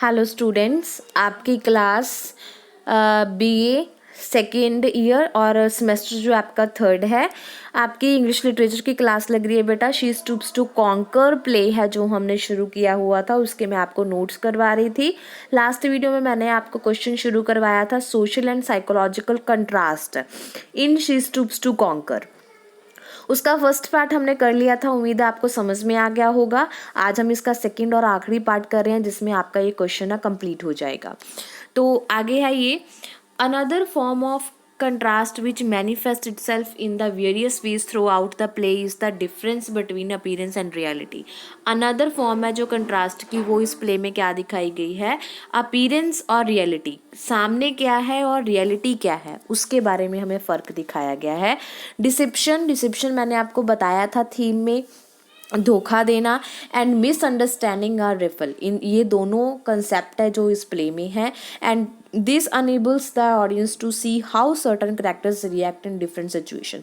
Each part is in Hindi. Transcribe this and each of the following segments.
हेलो स्टूडेंट्स, आपकी क्लास बीए सेकेंड ईयर और सेमेस्टर जो आपका थर्ड है, आपकी इंग्लिश लिटरेचर की क्लास लग रही है बेटा। She stoops to conquer play है जो हमने शुरू किया हुआ था, उसके मैं आपको नोट्स करवा रही थी। लास्ट वीडियो में मैंने आपको क्वेश्चन शुरू करवाया था, social and psychological contrast in she stoops to conquer. उसका फर्स्ट पार्ट हमने कर लिया था, उम्मीद है आपको समझ में आ गया होगा। आज हम इसका सेकंड और आखिरी पार्ट कर रहे हैं जिसमें आपका ये क्वेश्चन कंप्लीट हो जाएगा। तो आगे है ये, another form of contrast which manifests itself in the various ways throughout the play is the difference between appearance and reality. another form है जो contrast की, वो इस play में क्या दिखाई गई है, appearance और reality, सामने क्या है और reality क्या है, उसके बारे में हमें फ़र्क दिखाया गया है। डिसिप्शन मैंने आपको बताया था थीम में, धोखा देना, and misunderstanding are rife, in ये दोनों कंसेप्ट है जो इस प्ले में है। And this enables the audience to see how certain characters react in different situation.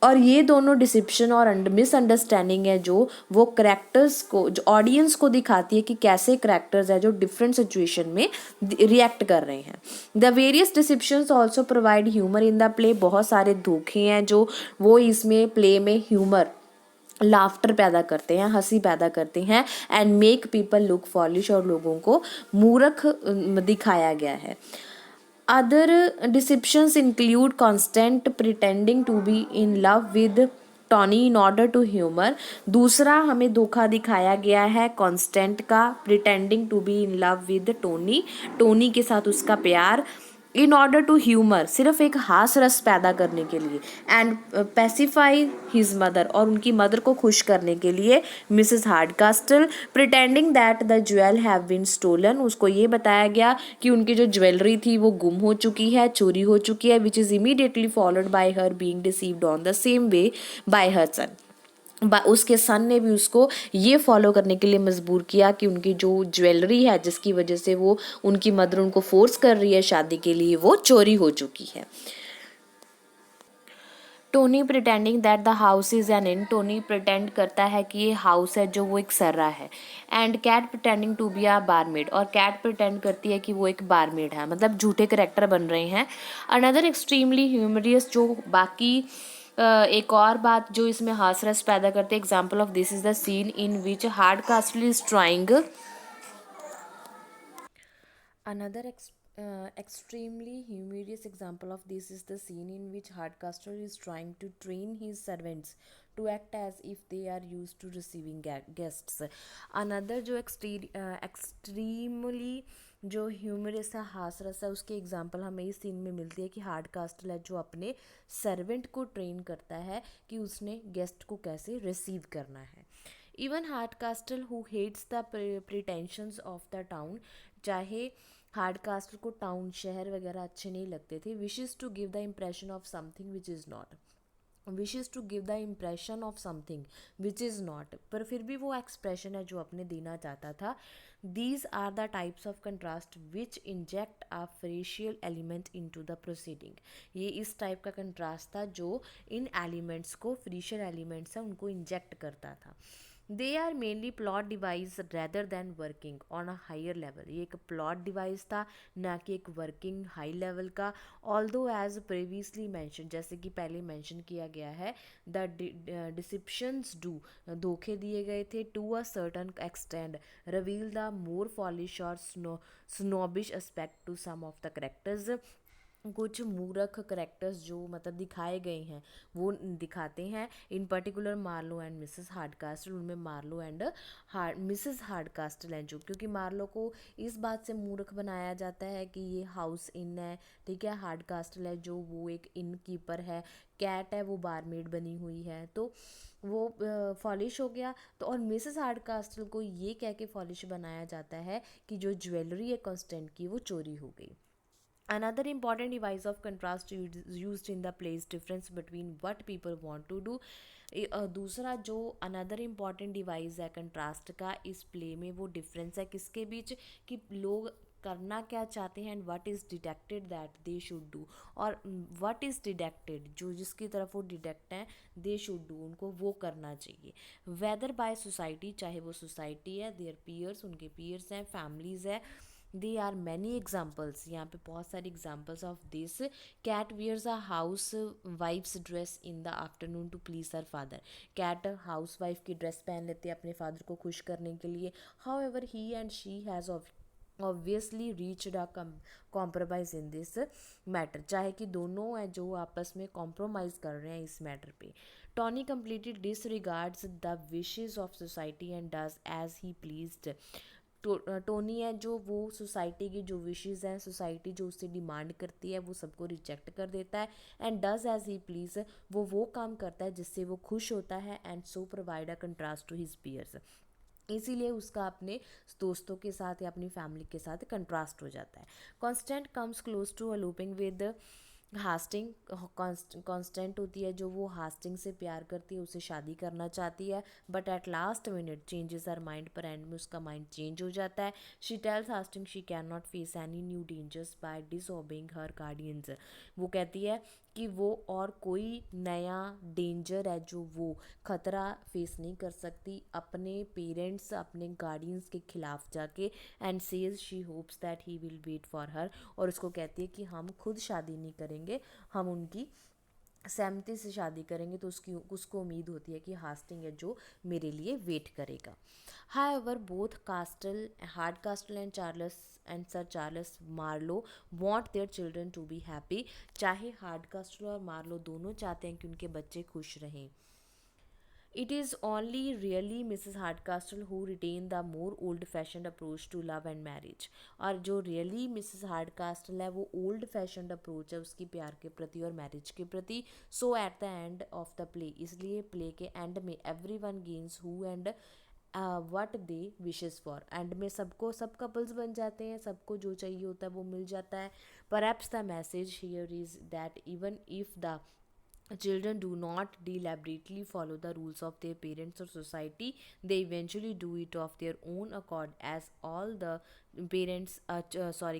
और ये दोनों डिसिप्शन और मिसअंडरस्टैंडिंग है जो वो करेक्टर्स को, जो ऑडियंस को दिखाती है कि कैसे करेक्टर्स है जो डिफरेंट सिचुएशन में रिएक्ट कर रहे हैं। The various deceptions also provide humour in the play, बहुत सारे धोखे हैं जो वो इसमें प्ले में ह्यूमर, लाफ्टर पैदा करते हैं, हंसी पैदा करते हैं। And make people look foolish, और लोगों को मूर्ख दिखाया गया है। Other deceptions include Constance pretending to be in love with Tony in order to humour. दूसरा हमें धोखा दिखाया गया है कॉन्स्टेंट का, pretending to be in love with Tony, Tony के साथ उसका प्यार, इन ऑर्डर टू ह्यूमर, सिर्फ एक हास रस पैदा करने के लिए, एंड पैसिफाई हिज मदर, और उनकी मदर को खुश करने के लिए, Mrs Hardcastle, pretending that the jewel have been stolen, उसको ये बताया गया कि उनकी जो ज्वेलरी थी वो गुम हो चुकी है, चोरी हो चुकी है, which is immediately followed by her being deceived on the same way by her son. उसके सन ने भी उसको ये फॉलो करने के लिए मजबूर किया कि उनकी जो ज्वेलरी है जिसकी वजह से वो, उनकी मदर उनको फोर्स कर रही है शादी के लिए, वो चोरी हो चुकी है। Tony pretending that the house is an in, Tony pretend करता है कि ये हाउस है जो वो एक सर्रा है। And Kate pretending to be a barmaid, और कैट प्रिटेंड करती है कि वो एक बारमेड है, मतलब झूठे करेक्टर बन रहे हैं। अनदर एक्सट्रीमली ह्यूमरियस, जो बाकी एक और बात जो इसमें हास रस पैदा करते, example of this is the scene in which Hardcastle is trying, another extremely humorous example of this is the scene in which Hardcastle is trying to train his servants to act as if they are used to receiving guests. Another जो extremely जो ह्यूमरस है, हास रस है, उसकी एग्जांपल हमें इस सीन में मिलती है कि हार्ड कास्टल है जो अपने सर्वेंट को ट्रेन करता है कि उसने गेस्ट को कैसे रिसीव करना है। Even Hardcastle who hates the pretensions of the town, चाहे हार्ड कास्टल को टाउन, शहर वगैरह अच्छे नहीं लगते थे, wishes to give the impression of something which is not, wishes to give the impression of something which is not, पर फिर भी वो एक्सप्रेशन है जो अपने देना चाहता था। These are the types of contrast which inject a facial element into the proceeding, ये इस टाइप का कंट्रास्ट था जो इन एलिमेंट्स को, फेशियल एलिमेंट्स हैं उनको इंजेक्ट करता था। They are mainly plot device rather than working on a higher level, ये एक प्लॉट डिवाइस था ना कि एक वर्किंग हाई लेवल का। ऑल्दो एज प्रीवियसली मैंशन, जैसे कि पहले मैंशन किया गया है, द डिसिप्शंस डू, धोखे दिए गए थे, to a certain extent reveal the more foolish और snobbish aspect to some of the characters, कुछ मूर्ख करेक्टर्स जो मतलब दिखाए गए हैं वो दिखाते हैं। In particular Marlow and Mrs Hardcastle, उनमें मार्लो एंड मिसेस हार्डकास्टल हैं जो, क्योंकि मार्लो को इस बात से मूर्ख बनाया जाता है कि ये हाउस इन है, ठीक है, हार्डकास्टल है जो वो एक इन कीपर है, कैट है वो बारमेड बनी हुई है, तो वो फॉलिश हो गया। तो और मिसेस हार्डकास्टल को ये कह के फॉलिश बनाया जाता है कि जो ज्वेलरी है कॉन्स्टेंट की वो चोरी हो गई। Another important device of contrast used in the play is difference between what people want to do. दूसरा जो अनदर इम्पॉर्टेंट डिवाइस है कंट्रास्ट का इस प्ले में, वो डिफरेंस है किसके बीच, कि लोग करना क्या चाहते हैं, and what is detected that they should do, और व्हाट इज़ डिटेक्टेड जो जिसकी तरफ वो डिटेक्ट हैं दे शुड डू उनको वो करना चाहिए। वेदर बाय सोसाइटी, चाहे वो सोसाइटी है, देयर पीयर्स उनके पीयर्स हैं, फैमिलीज़ है, दे आर मैनी एग्जाम्पल्स, यहाँ पे बहुत सारी examples of this. Kate wears a housewife's dress in the afternoon to please her father, Kate housewife की ड्रेस पहन लेते हैं अपने फादर को खुश करने के लिए। How ever he and she has obviously reached a compromise in this matter, चाहे कि दोनों हैं जो आपस में कॉम्प्रोमाइज़ कर रहे हैं इस मैटर पे। Tony completely disregards the wishes of society and does as he pleased. Tony है जो वो सोसाइटी की जो विशेज़ हैं, सोसाइटी जो उससे डिमांड करती है वो सबको रिजेक्ट कर देता है, and does as he please, वो काम करता है जिससे वो खुश होता है, and so provide a contrast to his peers, इसीलिए उसका अपने दोस्तों के साथ या अपनी फैमिली के साथ कंट्रास्ट हो जाता है। Constance comes close to eloping with Hastings, Constance होती है जो वो हास्टिंग से प्यार करती है, उसे शादी करना चाहती है, but at last minute changes her mind, पर एंड में उसका माइंड चेंज हो जाता है। She tells Hastings she can not face any new dangers by disobeying her guardians, वो कहती है कि वो और कोई नया डेंजर है जो वो खतरा फेस नहीं कर सकती अपने पेरेंट्स अपने गार्डियंस के खिलाफ जाके, and says she hopes that he will wait for her, और उसको कहती है कि हम खुद शादी नहीं करेंगे, हम उनकी सहमति से शादी करेंगे, तो उसको उम्मीद होती है कि हास्टिंग है जो मेरे लिए वेट करेगा। However both castle Hardcastle and Sir Charles Marlow want their children to be happy, चाहे हार्ड कास्टल और मार्लो दोनों चाहते हैं कि उनके बच्चे खुश रहें। It is only really Mrs. Hardcastle who retain the more old-fashioned approach to love and marriage. और जो रियली मिसेस हार्डकास्टल है वो ओल्ड फैशनड अप्रोच है उसकी प्यार के प्रति और मैरिज के प्रति। So at the end of the play, इसलिए प्ले के एंड में everyone gains who and what they wishes for, end में सब कपल्स बन जाते हैं, सबको जो चाहिए होता है वो मिल जाता है। Perhaps the message here is that even if the children do not deliberately follow the rules of their parents or society, they eventually do it of their own accord, as all the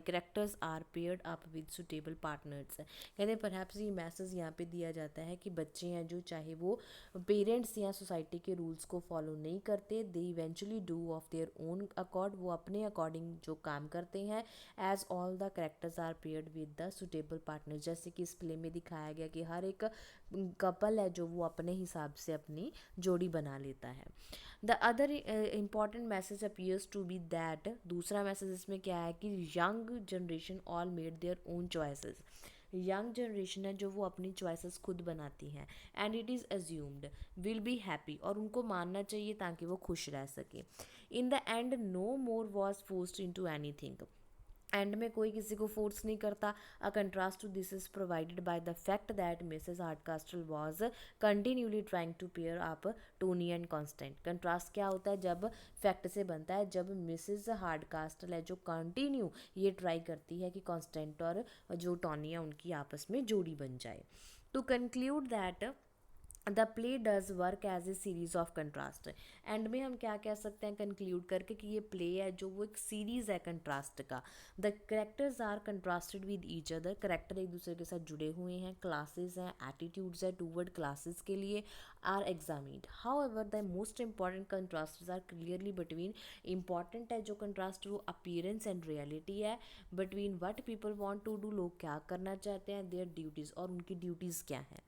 characters are paired up with suitable partners। कहते हैं परहैप्स ये मैसेज यहाँ पे दिया जाता है कि बच्चे हैं जो चाहे वो पेरेंट्स या सोसाइटी के रूल्स को फॉलो नहीं करते, they eventually do of their own accord, वो अपने अकॉर्डिंग जो काम करते हैं, as all the characters are paired with the suitable partner, जैसे कि इस प्ले में दिखाया गया कि हर एक कपल है जो वो अपने हिसाब से अपनी जोड़ी बना लेता है। The other important message appears to be that, दूसरा मैसेज इसमें क्या है कि young generation all made their own choices, young generation है जो वो अपनी चॉइसेस खुद बनाती हैं, and it is assumed will be happy, और उनको मानना चाहिए ताकि वो खुश रह सके। In the end no more was forced into anything, end में कोई किसी को फोर्स नहीं करता। अ contrast to this is provided by the fact that Mrs Hardcastle was continually trying to pair up Tony and Constance. Contrast क्या होता है जब फैक्ट से बनता है, जब मिसेस हार्डकास्टल है जो कंटिन्यू ये ट्राई करती है कि कॉन्स्टेंट और जो टोनी है उनकी आपस में जोड़ी बन जाए। To conclude that the play does work as a series of contrast, end में हम क्या कह सकते हैं कंक्लूड करके कि ये प्ले है जो वो एक सीरीज़ है कंट्रास्ट का। The characters are contrasted with each other, character एक दूसरे के साथ जुड़े हुए हैं, क्लासेस हैं, एटीट्यूड्स है टूवर्ड क्लासेस के लिए are examined. However the most important contrast are clearly between, important है जो कंट्रास्ट वो अपीयरेंस एंड रियलिटी है, between what people want to do, लोग क्या करना चाहते हैं, देयर ड्यूटीज़ और उनकी ड्यूटीज़ क्या हैं।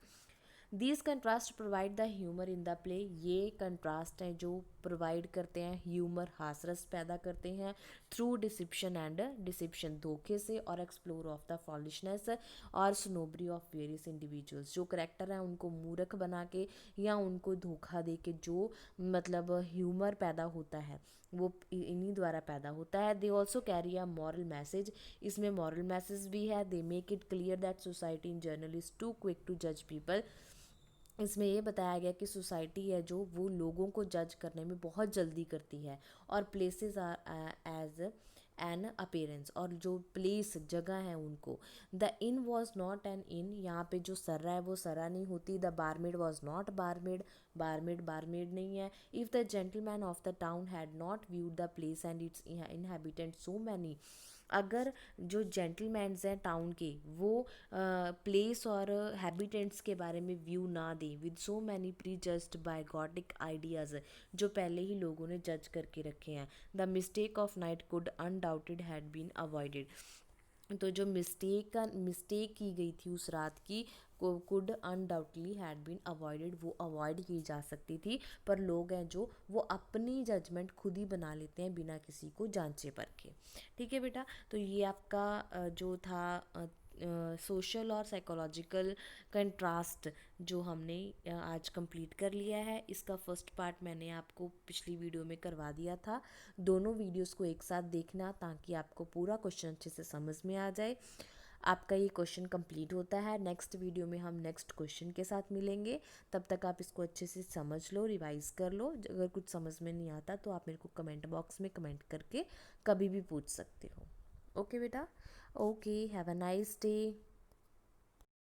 These contrast provide the humour in the play, ये कंट्रास्ट हैं जो प्रोवाइड करते हैं ह्यूमर, हासरस पैदा करते हैं थ्रू डिसिप्शन एंड डिसिप्शन, धोखे से, और एक्सप्लोर ऑफ द फॉलिशनेस और स्नोबरी ऑफ वेरियस इंडिविजुअल्स, जो करेक्टर हैं उनको मूर्ख बना के या उनको धोखा दे के जो मतलब ह्यूमर पैदा होता है वो इन्हीं द्वारा पैदा होता है। They also carry a moral message, इसमें मॉरल मैसेज भी है। They make it clear that society in general is too quick to जज पीपल, इसमें ये बताया गया कि सोसाइटी है जो वो लोगों को जज करने में बहुत जल्दी करती है, और places are as an appearance, और जो प्लेस जगह है उनको। The inn was not an inn, यहाँ पे जो सर्रा है वो सर्रा नहीं होती। The barmaid was not barmaid, barmaid barmaid नहीं है। If the gentleman of the town had not viewed the place and its inhabitant so many, अगर जो जेंटलमैन्स हैं टाउन के वो प्लेस और हैबिटेंट्स के बारे में व्यू ना दें with so many prejudged by gothic ideas, जो पहले ही लोगों ने जज करके रखे हैं, the mistake of night could undoubted had been avoided. तो जो मिस्टेक की गई थी उस रात की, could undoubtedly had been avoided, वो अवॉइड की जा सकती थी, पर लोग हैं जो वो अपनी जजमेंट खुद ही बना लेते हैं बिना किसी को जांचे परखे। ठीक है बेटा, तो ये आपका जो था सोशल और साइकोलॉजिकल कंट्रास्ट जो हमने आज कंप्लीट कर लिया है। इसका फर्स्ट पार्ट मैंने आपको पिछली वीडियो में करवा दिया था। दोनों वीडियोस को एक साथ देखना ताकि आपको पूरा क्वेश्चन अच्छे से समझ में आ जाए। आपका ये क्वेश्चन कंप्लीट होता है। नेक्स्ट वीडियो में हम नेक्स्ट क्वेश्चन के साथ मिलेंगे। तब तक आप इसको अच्छे से समझ लो, रिवाइज कर लो। अगर कुछ समझ में नहीं आता तो आप मेरे को कमेंट बॉक्स में कमेंट करके कभी भी पूछ सकते हो। ओके बेटा, okay, have a nice day.